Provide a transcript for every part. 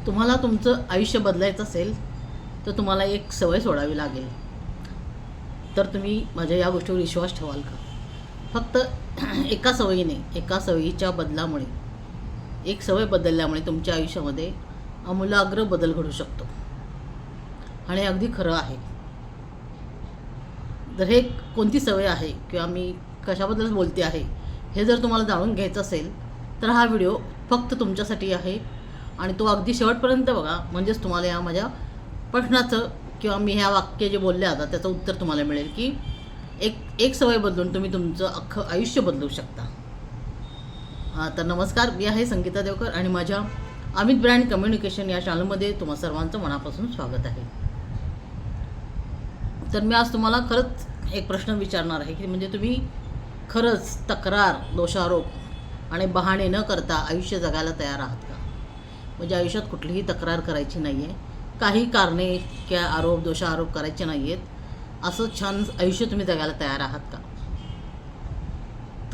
तुम्हाला तुमचं आयुष्य बदलायचं असेल तर तुम्हाला एक सवय सोडावी लागेल. तर तुम्ही माझ्या या गोष्टीवर विश्वास ठेवाल का? फक्त एका सवयीने, एका सवयीच्या बदलामुळे, एक सवय बदलल्यामुळे तुमच्या आयुष्यामध्ये आमूलाग्र बदल घडू शकतो. आणि अगदी खरं आहे. जर हे कोणती सवय आहे किंवा मी कशाबद्दल बोलते आहे हे जर तुम्हाला जाणून घ्यायचं असेल तर हा व्हिडिओ फक्त तुमच्यासाठी आहे आणि तो अगदी शेवटपर्यंत बघा. म्हणजेच तुम्हाला या माझ्या प्रश्नाचं किंवा मी ह्या वाक्य जे बोलले आता त्याचं उत्तर तुम्हाला मिळेल की एक सवय बदलून तुम्ही तुमचं अख्खं आयुष्य बदलू शकता. तर नमस्कार, मी आहे संगीता देवकर आणि माझ्या अमित ब्रँड कम्युनिकेशन या चॅनलमध्ये तुम्हा सर्वांचं मनापासून स्वागत आहे. तर मी आज तुम्हाला खरंच एक प्रश्न विचारणार आहे की म्हणजे तुम्ही खरंच तक्रार, दोषारोप आणि बहाणे न करता आयुष्य जगायला तयार आहात का? म्हणजे आयुष्यात कुठलीही तक्रार करायची नाही आहे, काही कारणे किंवा आरोप, दोषारोप करायचे नाही आहेत, असं छान आयुष्य तुम्ही जगायला तयार आहात का?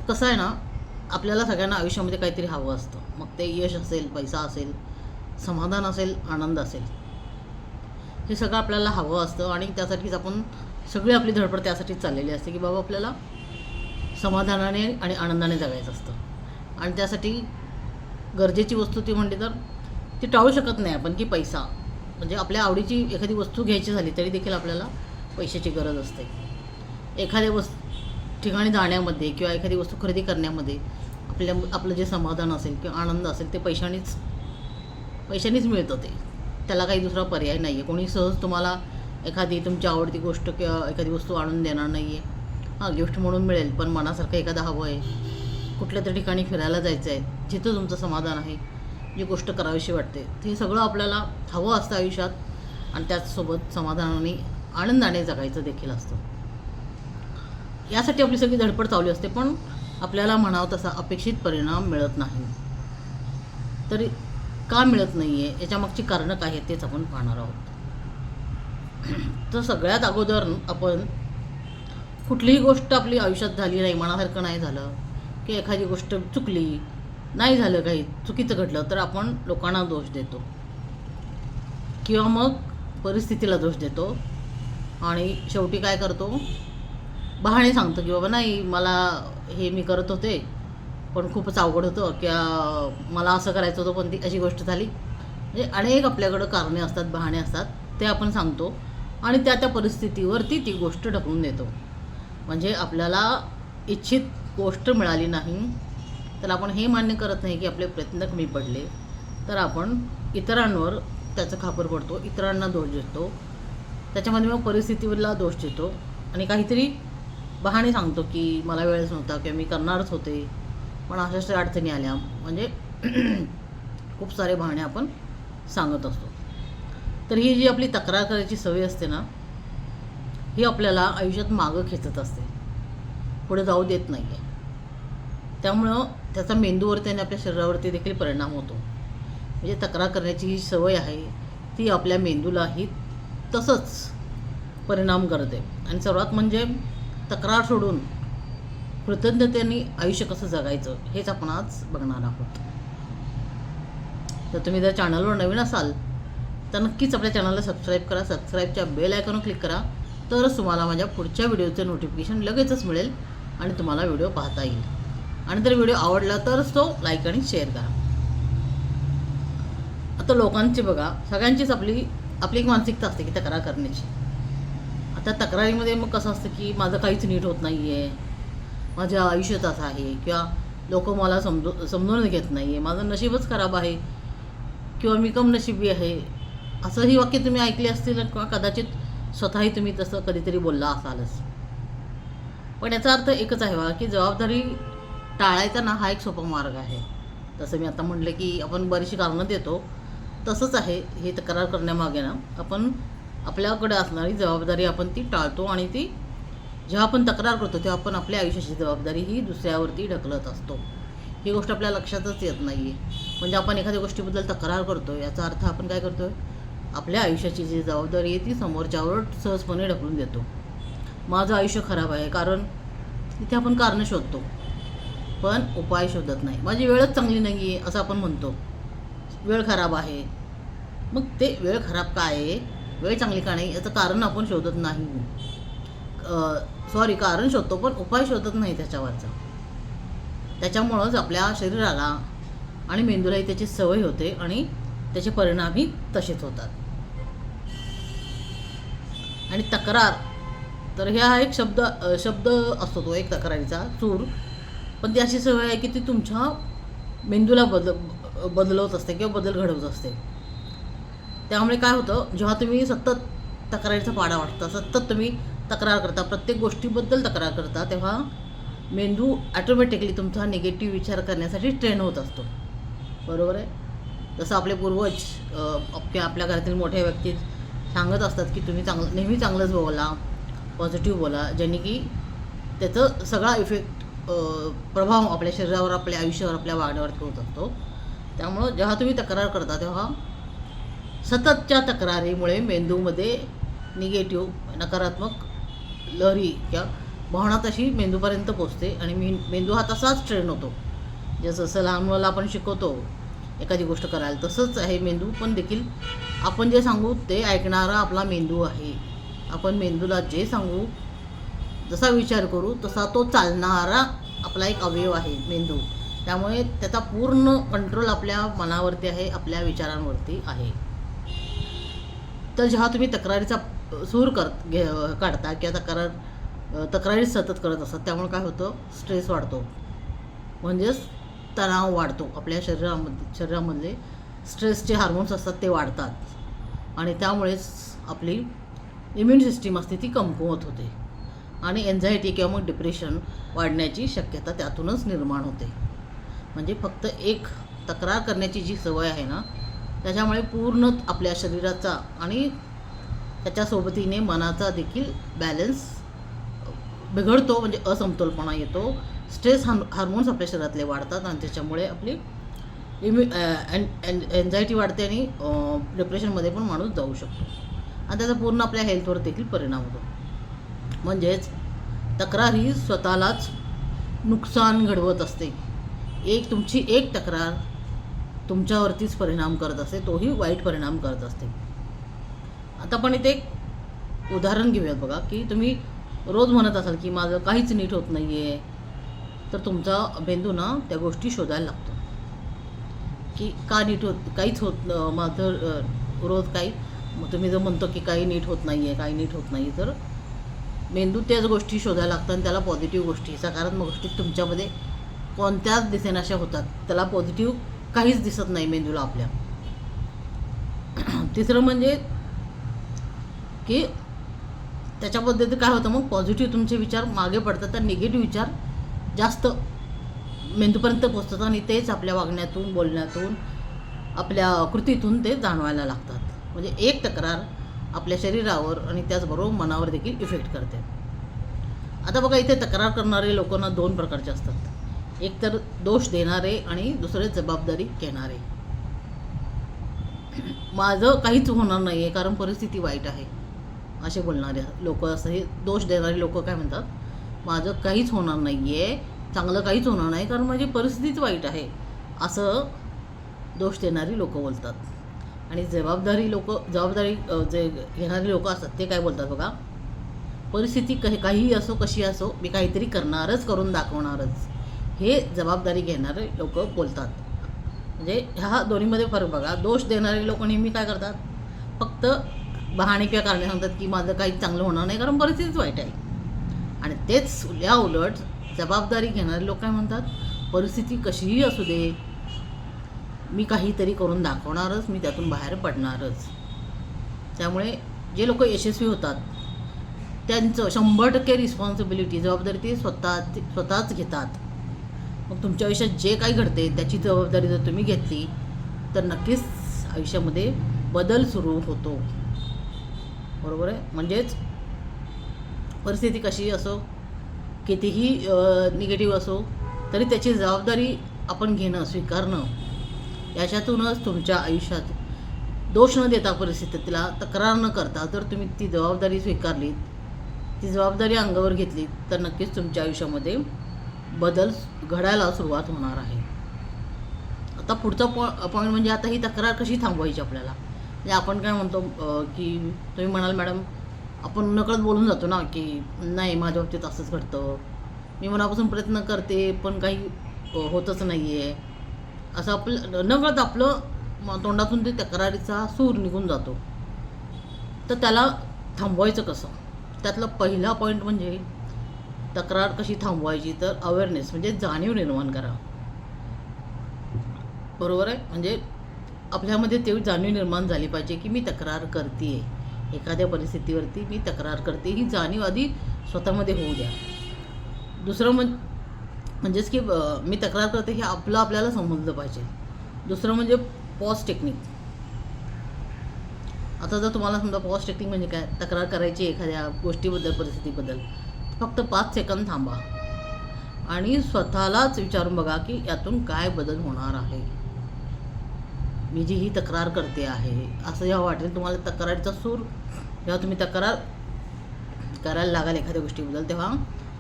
कसं आहे ना, आपल्याला सगळ्यांना आयुष्यामध्ये काहीतरी हवं असतं. मग ते यश असेल, पैसा असेल, समाधान असेल, आनंद असेल, हे सगळं आपल्याला हवं असतं आणि त्यासाठीच आपण सगळी आपली धडपड त्यासाठीच चाललेली असते की बाबा आपल्याला समाधानाने आणि आनंदाने जगायचं असतं. आणि त्यासाठी गरजेची वस्तू ती म्हणली तर ती टाळू शकत नाही आपण की पैसा. म्हणजे आपल्या आवडीची एखादी वस्तू घ्यायची झाली तरी देखील आपल्याला पैशाची गरज असते. एखाद्या ठिकाणी जाण्यामध्ये किंवा एखादी वस्तू खरेदी करण्यामध्ये आपलं जे समाधान असेल किंवा आनंद असेल ते पैशानीच मिळतं. त्याला काही दुसरा पर्याय नाही आहे. कोणी सहज तुम्हाला एखादी तुमची आवडती गोष्ट किंवा एखादी वस्तू आणून देणार नाही आहे. हां, गिफ्ट म्हणून मिळेल, पण मनासारखं एखादं हवं आहे, कुठल्या तरी ठिकाणी फिरायला जायचं आहे, जिथं तुमचं समाधान आहे, जी गोष्ट करावीशी वाटते, ते सगळं आपल्याला हवं असतं आयुष्यात आणि त्याचसोबत समाधानाने आनंदाने जगायचं देखील असतं. यासाठी आपली सगळी धडपड चालू असते, पण आपल्याला म्हणावं तसा अपेक्षित परिणाम मिळत नाही. तरी का मिळत नाही आहे, याच्यामागची कारणं काय आहेत तेच आपण पाहणार आहोत. तर सगळ्यात अगोदर आपण कुठलीही गोष्ट आपली आयुष्यात झाली नाही, मनासारखं नाही झालं की एखादी गोष्ट चुकली, नाही झालं, काही चुकीचं घडलं तर आपण लोकांना दोष देतो किंवा मग परिस्थितीला दोष देतो आणि शेवटी काय करतो, बहाणे सांगतो की बाबा नाही, मला हे मी करत होते पण खूपच अवघड होतं किंवा मला असं करायचं होतं पण ती अशी गोष्ट झाली. म्हणजे अनेक आपल्याकडं कारणे असतात, बहाणे असतात, ते आपण सांगतो आणि त्या परिस्थितीवरती ती गोष्ट ढकलून देतो. म्हणजे आपल्याला इच्छित गोष्ट मिळाली नाही तर आपण हे मान्य करत नाही की आपले प्रयत्न कमी पडले, तर आपण इतरांवर त्याचं खापर पडतो, इतरांना दोष देतो, त्याच्यामध्ये मग परिस्थितीवरला दोष देतो आणि काहीतरी बहाणे सांगतो की मला वेळच नव्हता किंवा मी करणारच होते पण अशाच अडचणी आल्या. म्हणजे खूप सारे बहाणे आपण सांगत असतो. तर ही जी आपली तक्रार करायची सवय असते ना, ही आपल्याला आयुष्यात मागं खेचत असते, पुढे जाऊ देत नाही आहे. त्यामुळं त्याचा मेंदूवरती आणि आपल्या शरीरावरती देखील परिणाम होतो. म्हणजे तक्रार करण्याची ही सवय आहे ती आपल्या मेंदूलाही तसंच परिणाम करते. आणि सर्वात म्हणजे तक्रार सोडून कृतज्ञतेने आयुष्य कसं जगायचं हेच आपण आज बघणार आहोत. तर तुम्ही जर चॅनलवर नवीन असाल तर नक्कीच आपल्या चॅनलला सबस्क्राईब करा, सबस्क्राईबच्या बेल आयकॉनवर क्लिक करा, तरच तुम्हाला माझ्या पुढच्या व्हिडिओचं नोटिफिकेशन लगेचच मिळेल आणि तुम्हाला व्हिडिओ पाहता येईल. आणि जर व्हिडिओ आवडला तरच तो लाईक आणि शेअर करा. आता लोकांची बघा, सगळ्यांचीच आपली एक मानसिकता असते की तक्रार करण्याची. आता तक्रारीमध्ये मग कसं असतं की माझं काहीच नीट होत नाही आहे, माझ्या आयुष्यात असं आहे, किंवा लोक मला समजून घेत नाही आहे, माझं नशीबच खराब आहे किंवा मी कमनशिबी आहे, असंही वाक्य तुम्ही ऐकले असतील किंवा कदाचित स्वतःही तुम्ही तसं कधीतरी बोलला असालच. पण याचा अर्थ एकच आहे बघा की जबाबदारी टाळायचा ना हा एक सोपा मार्ग आहे. तसं मी आता म्हटलं की आपण बरीचशी कारणं देतो, तसंच आहे हे तक्रार करण्यामागे ना, आपण आपल्याकडे असणारी जबाबदारी आपण ती टाळतो आणि ती जेव्हा आपण तक्रार करतो तेव्हा आपण आपल्या आयुष्याची जबाबदारी ही दुसऱ्यावरती ढकलत असतो. ही गोष्ट आपल्या लक्षातच येत नाही आहे. म्हणजे आपण एखाद्या गोष्टीबद्दल तक्रार करतो याचा अर्थ आपण काय करतो आहे, आपल्या आयुष्याची जी जबाबदारी आहे ती समोरच्यावर सहजपणे ढकलून देतो. माझं आयुष्य खराब आहे कारण तिथे आपण कारणं शोधतो पण उपाय शोधत नाही. माझी वेळच चांगली नाही आहे असं आपण म्हणतो, वेळ खराब आहे, मग ते वेळ खराब का आहे, वेळ चांगली का नाही याचं कारण आपण शोधत नाही. कारण शोधतो पण उपाय शोधत नाही त्याच्यावरचा. त्याच्यामुळंच आपल्या शरीराला आणि मेंदूलाही त्याची सवय होते आणि त्याचे परिणामही तसेच होतात. आणि तक्रार तर हा एक शब्द असतो, तो एक तक्रारीचा सूर. पण ती अशी सवय आहे की ती तुमच्या मेंदूला बदलवत असते किंवा बदल घडवत असते. त्यामुळे काय होतं, जेव्हा तुम्ही सतत तक्रारीचा पाडा वाटता, सतत तुम्ही तक्रार करता, प्रत्येक गोष्टीबद्दल तक्रार करता, तेव्हा मेंदू ॲटोमॅटिकली तुमचा निगेटिव्ह विचार करण्यासाठी ट्रेन होत असतो. बरोबर आहे. जसं आपले पूर्वज आपल्या घरातील मोठ्या व्यक्ती सांगत असतात की तुम्ही नेहमी चांगलंच बोला, पॉझिटिव्ह बोला, ज्यांनी की त्याचं सगळा प्रभाव आपल्या शरीरावर, आपल्या आयुष्यावर, आपल्या वागण्यावरती होत असतो. त्यामुळं जेव्हा तुम्ही तक्रार करता तेव्हा सततच्या तक्रारीमुळे मेंदूमध्ये निगेटिव्ह नकारात्मक लहरी किंवा भावना तशी मेंदूपर्यंत पोचते आणि मेंदू हा तसाच ट्रेन होतो. जसं लहान मुलाला आपण शिकवतो एखादी गोष्ट करायला, तसंच आहे मेंदू पण देखील. आपण जे सांगू ते ऐकणारा आपला मेंदू आहे. आपण मेंदूला जे सांगू, जसा विचार करू तसा तो चालणारा आपला एक अवयव आहे मेंदू. त्यामुळे त्याचा पूर्ण कंट्रोल आपल्या मनावरती आहे, आपल्या विचारांवरती आहे. तर जेव्हा तुम्ही तक्रारीचा सूर काढता किंवा तक्रारी सतत करत असतात, त्यामुळे काय होतं, स्ट्रेस वाढतो, म्हणजेच तणाव वाढतो. आपल्या शरीरामधले स्ट्रेसचे हार्मोन्स असतात ते वाढतात आणि त्यामुळेच आपली इम्युन सिस्टीम असते ती कमकुवत होते आणि एन्झायटी किंवा मग डिप्रेशन वाढण्याची शक्यता त्यातूनच निर्माण होते. म्हणजे फक्त एक तक्रार करण्याची जी सवय आहे ना, त्याच्यामुळे पूर्ण आपल्या शरीराचा आणि त्याच्यासोबतीने मनाचा देखील बॅलन्स बिघडतो, म्हणजे असमतोलपणा येतो. स्ट्रेस हार्मोन्स आपल्या शरीरातले वाढतात आणि त्याच्यामुळे आपली एन्झायटी वाढते आणि डिप्रेशनमध्ये पण माणूस जाऊ शकतो आणि त्याचा पूर्ण आपल्या हेल्थवर देखील परिणाम होतो. म्हणजेच तक्रार ही स्वतःलाच नुकसान घडवत असते. तुमची एक तक्रार तुमच्यावरतीच परिणाम करत असते, तोही वाईट परिणाम करत असते. आता आपण इथे एक उदाहरण घेऊयात बघा, की तुम्ही रोज म्हणत असाल की माझं काहीच नीट होत नाही आहे, तर तुमचा मेंदू ना त्या गोष्टी शोधायला लागतो की का नीट काहीच होत माझं रोज काही. मग तुम्ही जर म्हणतो की काही नीट होत नाही आहे, तर मेंदू त्याच गोष्टी शोधायला लागतात आणि त्याला पॉझिटिव्ह गोष्टी, सकारात्मक गोष्टी तुमच्यामध्ये कोणत्याच दिसेनाशा होतात. त्याला पॉझिटिव्ह काहीच दिसत नाही मेंदूला आपल्या. तिसरं म्हणजे की त्याच्या पद्धतीत काय होतं, मग पॉझिटिव्ह तुमचे विचार मागे पडतात तर निगेटिव्ह विचार जास्त मेंदूपर्यंत पोचतात आणि तेच आपल्या वागण्यातून, बोलण्यातून, आपल्या कृतीतून ते जाणवायला लागतात. म्हणजे एक तक्रार आपल्या शरीरावर आणि त्याचबरोबर मनावर देखील इफेक्ट करते. आता बघा, इथे तक्रार करणारे लोकांना दोन प्रकारचे असतात. एक तर दोष देणारे आणि दुसरे जबाबदारी घेणारे. माझं काहीच होणार नाही आहे कारण परिस्थिती वाईट आहे असे बोलणारे लोक असतात. हे दोष देणारे लोक काय म्हणतात, माझं काहीच होणार नाही आहे, चांगलं काहीच होणार नाही कारण माझी परिस्थितीच वाईट आहे, असं दोष देणारी लोक बोलतात. आणि जबाबदारी जे घेणारी लोक असतात ते काय बोलतात बघा, परिस्थिती काहीही असो, कशी असो, मी काहीतरी करणारच, करून दाखवणारच, हे जबाबदारी घेणारे लोक बोलतात. म्हणजे ह्या दोन्हीमध्ये फरक बघा. दोष देणारे लोक नेहमी काय करतात, फक्त बहाणे किंवा कारणे सांगतात की माझं काहीच चांगलं होणार नाही कारण परिस्थितीच वाईट आहे. आणि तेच या उलट जबाबदारी घेणारे लोक काय म्हणतात, परिस्थिती कशीही असू दे, मी काहीतरी करून दाखवणारच, मी त्यातून बाहेर पडणारच. त्यामुळे जे लोक यशस्वी होतात त्यांचं 100% रिस्पॉन्सिबिलिटी, जबाबदारी ते स्वतःच घेतात. मग तुमच्या आयुष्यात जे काही घडते त्याची जबाबदारी जर तुम्ही घेतली तर नक्कीच आयुष्यामध्ये बदल सुरू होतो. बरोबर आहे. म्हणजेच परिस्थिती कशीही असो, कितीही निगेटिव्ह असो, तरी त्याची जबाबदारी आपण घेणं, स्वीकारणं, याच्यातूनच तुमच्या आयुष्यात दोष न देता, परिस्थितीला तक्रार न करता जर तुम्ही ती जबाबदारी स्वीकारलीत, ती जबाबदारी अंगावर घेतली, तर नक्कीच तुमच्या आयुष्यामध्ये बदल घडायला सुरुवात होणार आहे. आता पुढचा पॉईंट म्हणजे आता ही तक्रार कशी थांबवायची आपल्याला. म्हणजे आपण काय म्हणतो की तुम्ही म्हणाल मॅडम आपण नकळत बोलून जातो ना की नाही माझ्या बाबतीत असंच घडतं, मी मनापासून प्रयत्न करते पण काही होतच नाही आहे, असं आपलं नकळत आपलं तोंडातून ते तक्रारीचा सूर निघून जातो. तर त्याला थांबवायचं कसं? त्यातला पहिला पॉईंट म्हणजे तक्रार कशी थांबवायची, तर अवेअरनेस म्हणजे जाणीव निर्माण करा. बरोबर आहे. म्हणजे आपल्यामध्ये तेवढी जाणीव निर्माण झाली पाहिजे की मी तक्रार करते आहे, एखाद्या परिस्थितीवरती मी तक्रार करते, ही जाणीव आधी स्वतःमध्ये होऊ द्या. दुसरं म्हणजेच की मी तक्रार करते हे आपल्याला समजलं पाहिजे. दुसरं म्हणजे पॉज टेक्निक. आता जर तुम्हाला समजा पॉज टेक्निक म्हणजे काय, तक्रार करायची एखाद्या गोष्टीबद्दल परिस्थितीबद्दल, फक्त 5 सेकंद थांबा आणि स्वतःलाच विचारून बघा की यातून काय बदल होणार आहे. मी जी ही तक्रार करते आहे असं जेव्हा वाटेल तुम्हाला, तक्रारीचा सूर जेव्हा तुम्ही तक्रार करायला लागाल एखाद्या गोष्टीबद्दल, तेव्हा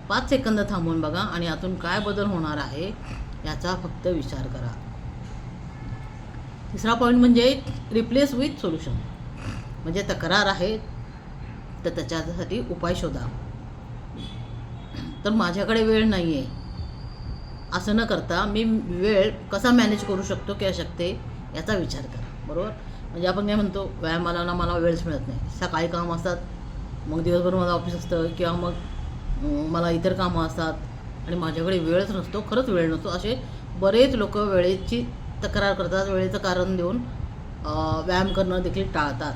5 सेकंद थांबून बघा आणि यातून काय बदल होणार आहे याचा फक्त विचार करा. तिसरा पॉईंट म्हणजे रिप्लेस विथ सोल्युशन. म्हणजे तक्रार आहे तर त्याच्यासाठी उपाय शोधा. तर माझ्याकडे वेळ नाही आहे असं न करता मी वेळ कसा मॅनेज करू शकतो किंवा शकते याचा विचार करा. बरोबर. म्हणजे आपण काय म्हणतो व्यायामाला ना मला वेळच मिळत नाही, सकाळी काम असतात, मग दिवसभर मला ऑफिस असतं किंवा मग मला इतर कामं असतात आणि माझ्याकडे वेळच नसतो, खरंच वेळ नसतो. असे बरेच लोक वेळेची तक्रार करतात, वेळेचं कारण देऊन व्यायाम करणं देखील टाळतात.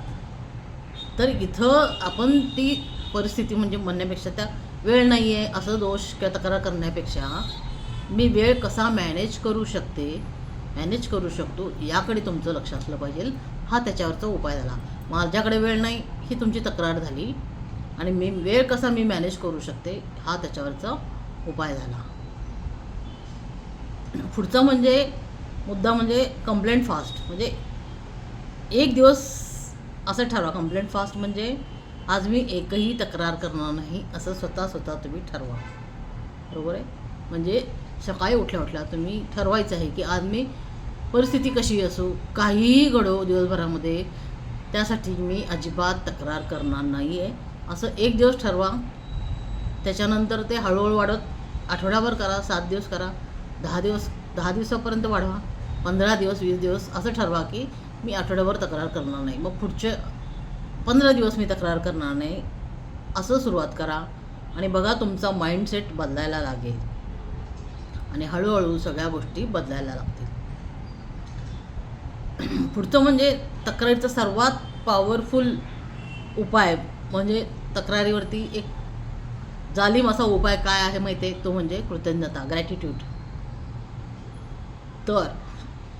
तर इथं आपण ती परिस्थिती म्हणजे म्हणण्यापेक्षा, त्या वेळ नाही आहे असं दोष किंवा तक्रार करण्यापेक्षा मी वेळ कसा मॅनेज करू शकतो याकडे तुमचं लक्ष असलं पाहिजे. हा त्याच्यावरचा उपाय झाला. माझ्याकडे वेळ नाही ही तुमची तक्रार झाली आणि वेळ कसा मी मॅनेज करू शकते हा त्याच्यावरचा उपाय झाला. पुढचा मुद्दा म्हणजे कंप्लेंट फास्ट. म्हणजे एक दिवस असं ठरवा, कंप्लेंट फास्ट म्हणजे आज मी एकही तक्रार करणार नाही असं स्वतः तुम्ही ठरवा. बरोबर आहे. म्हणजे सकाळी उठल्या तुम्ही ठरवायचं आहे की आज मी परिस्थिती कशी असो, काहीही घडो दिवसभरामध्ये, त्यासाठी मी अजिबात तक्रार करणार नाही आहे असं एक दिवस ठरवा. त्याच्यानंतर ते हळूहळू वाढत आठवडाभर करा, 7 दिवस करा, 10 दिवसापर्यंत वाढवा, 15 दिवस, 20 दिवस असं ठरवा की मी आठवड्याभर तक्रार करणार नाही. मग पुढचे 15 दिवस मी तक्रार करणार नाही असं सुरुवात करा आणि बघा तुमचा माइंडसेट बदलायला लागेल आणि हळूहळू सगळ्या गोष्टी बदलायला लागतील. पुढचं म्हणजे तक्रारीचा सर्वात पॉवरफुल उपाय म्हणजे तक्रारीवरती एक जालिम असा उपाय काय आहे माहिती आहे, तो म्हणजे कृतज्ञता, ग्रॅटिट्यूड. तर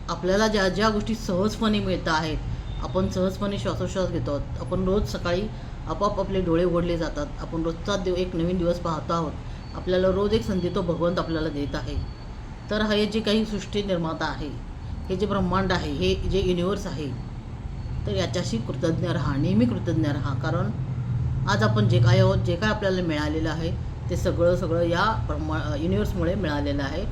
आपल्याला ज्या गोष्टी सहजपणे मिळत आहेत, आपण सहजपणे श्वासोश्वास घेतो, आपण रोज सकाळी आपोआप आपले डोळे उघडले जातात, आपण रोजचा एक नवीन दिवस पाहतो आहोत, आपल्याला रोज एक संधी तो भगवंत आपल्याला देत आहे. तर हे जे काही सृष्टी निर्माता आहे, हे जे ब्रह्मांड आहे, हे जे युनिवर्स आहे, तर याच्याशी कृतज्ञ राहा, नेहमी कृतज्ञ राहा. कारण आज आपण जे काय आहोत, जे काय आपल्याला मिळालेलं आहे ते सगळं या युनिवर्समुळे मिळालेलं आहे.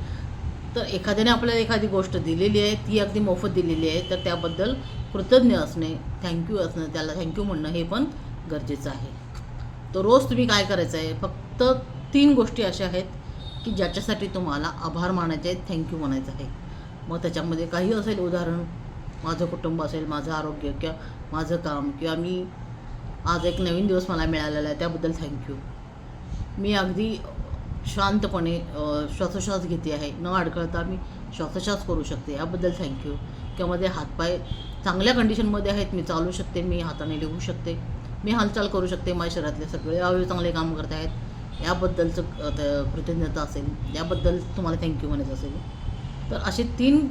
तर एखाद्याने आपल्याला एखादी गोष्ट दिलेली आहे, ती अगदी मोफत दिलेली आहे, तर त्याबद्दल कृतज्ञ असणे, थँक्यू असणं, त्याला थँक्यू म्हणणं हे पण गरजेचं आहे. तर रोज तुम्ही काय करायचं आहे, फक्त 3 गोष्टी अशा आहेत की ज्याच्यासाठी तुम्हाला आभार मानायचे आहेत, थँक्यू म्हणायचं आहे. मग त्याच्यामध्ये काही असेल, उदाहरण माझं कुटुंब असेल, माझं आरोग्य किंवा माझं काम, किंवा मी आज एक नवीन दिवस मला मिळालेला आहे त्याबद्दल थँक्यू. मी अगदी शांतपणे श्वासोश्वास घेते आहे, न अडखळता मी श्वासोश्वास करू शकते याबद्दल थँक्यू. किंवा माझे हातपाय चांगल्या कंडिशनमध्ये आहेत, मी चालू शकते, मी हाताने लिहू शकते, मी हालचाल करू शकते, माझ्या शरीरातले सगळे अवयव चांगले काम करत आहेत याबद्दलचं कृतज्ञता असेल, याबद्दल तुम्हाला थँक्यू म्हणायचं असेल, तर असे 3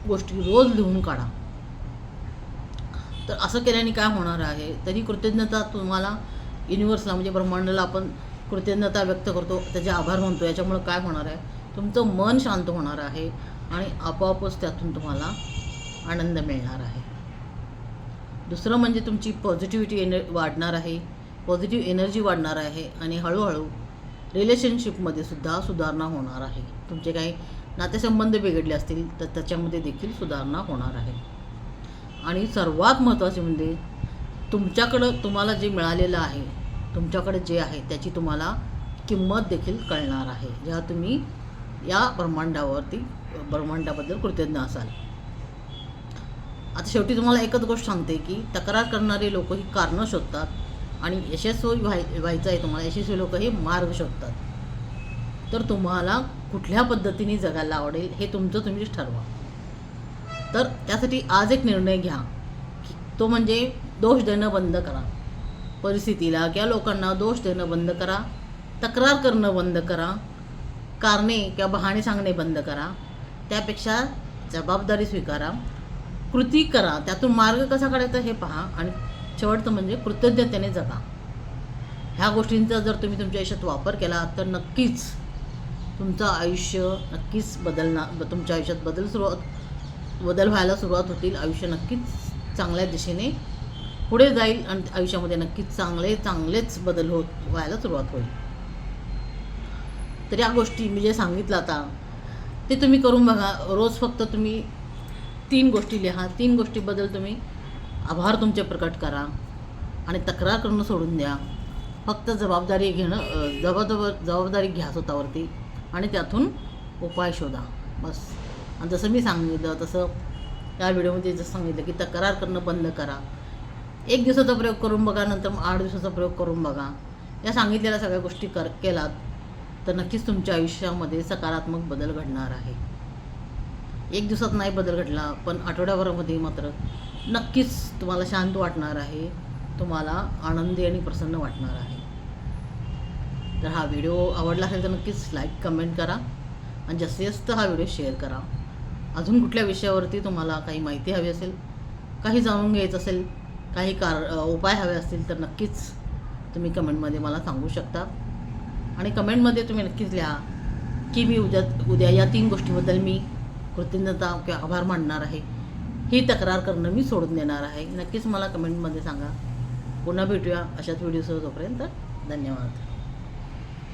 गोष्टी रोज लिहून काढा. तर असं केल्याने काय होणार आहे, तरी कृतज्ञता तुम्हाला युनिवर्सला म्हणजे ब्रह्मांडाला आपण कृतज्ञता व्यक्त करतो, त्याचे आभार म्हणतो, याच्यामुळं काय होणार आहे, तुमचं मन शांत होणार आहे आणि आपोआपच त्यातून तुम्हाला आनंद मिळणार आहे. दुसरं म्हणजे तुमची पॉझिटिव्हिटी वाढणार आहे, पॉझिटिव्ह एनर्जी वाढणार आहे आणि हळूहळू रिलेशनशिपमध्ये सुद्धा सुधारणा होणार आहे. तुमचे काही नातेसंबंध बिघडले असतील तर त्याच्यामध्ये देखील सुधारणा होणार आहे. आणि सर्वात महत्त्वाचे म्हणजे तुमच्याकडं तुम्हाला जे मिळालेलं आहे, तुमच्याकडे जे आहे त्याची तुम्हाला किंमत देखील कळणार आहे, जेव्हा तुम्ही या ब्रह्मांडाबद्दल कृतज्ञ असाल. आता शेवटी तुम्हाला एकच गोष्ट सांगते की तक्रार करणारे लोक ही कारणं शोधतात आणि यशस्वी व्हायचं आहे तुम्हाला, यशस्वी लोक हे मार्ग शोधतात. तर तुम्हाला कुठल्या पद्धतीने जगायला आवडेल हे तुमचं तुम्हीच ठरवा. तर त्यासाठी आज एक निर्णय घ्या, तो म्हणजे दोष देणं बंद करा. परिस्थितीला किंवा लोकांना दोष देणं बंद करा, तक्रार करणं बंद करा, कारणे किंवा बहाणे सांगणे बंद करा. त्यापेक्षा जबाबदारी स्वीकारा, कृती करा, त्यातून मार्ग कसा काढायचा हे पहा आणि शेवटचं म्हणजे कृतज्ञतेने जगा. ह्या गोष्टींचा जर तुम्ही तुमच्या आयुष्यात वापर केला तर नक्कीच तुमचं आयुष्य नक्कीच तुमच्या आयुष्यात बदल व्हायला सुरुवात होतील. आयुष्य नक्कीच चांगल्या दिशेने पुढे जाईल आणि आयुष्यामध्ये नक्कीच चांगलेच बदल व्हायला सुरुवात होईल. तर या गोष्टी मी जे सांगितलं आता ते तुम्ही करून बघा. रोज फक्त तुम्ही 3 गोष्टी लिहा. 3 गोष्टीबद्दल तुम्ही आभार तुमचे प्रकट करा आणि तक्रार करणं सोडून द्या. फक्त जबाबदारी घ्या स्वतःवरती आणि त्यातून उपाय शोधा बस. आणि जसं मी सांगितलं तसं या व्हिडिओमध्ये जसं सांगितलं की तक्रार करणं बंद करा. 1 दिवसाचा प्रयोग करून बघा, नंतर 8 दिवसाचा प्रयोग करून बघा. या सांगितलेल्या सगळ्या गोष्टी केलात तर नक्कीच तुमच्या आयुष्यामध्ये सकारात्मक बदल घडणार आहे. 1 दिवसात नाही बदल घडला पण आठवड्याभरामध्ये मात्र नक्कीच तुम्हाला शांत वाटणार आहे, तुम्हाला आनंदी आणि प्रसन्न वाटणार आहे. तर हा व्हिडिओ आवडला असेल तर नक्कीच लाईक कमेंट करा आणि जास्तीत जास्त हा व्हिडिओ शेअर करा. अजून कुठल्या विषयावरती तुम्हाला काही माहिती हवी असेल, काही जाणून घ्यायचं असेल, काही उपाय हवे असतील तर नक्कीच तुम्ही कमेंटमध्ये मला सांगू शकता. आणि कमेंटमध्ये तुम्ही नक्कीच लिहा की मी उद्या या 3 गोष्टीबद्दल मी कृतज्ञता किंवा आभार मानणार आहे, ही तक्रार करणं मी सोडून देणार आहे. नक्कीच मला कमेंटमध्ये सांगा. पुन्हा भेटूया अशाच व्हिडिओसह. तोपर्यंत धन्यवाद.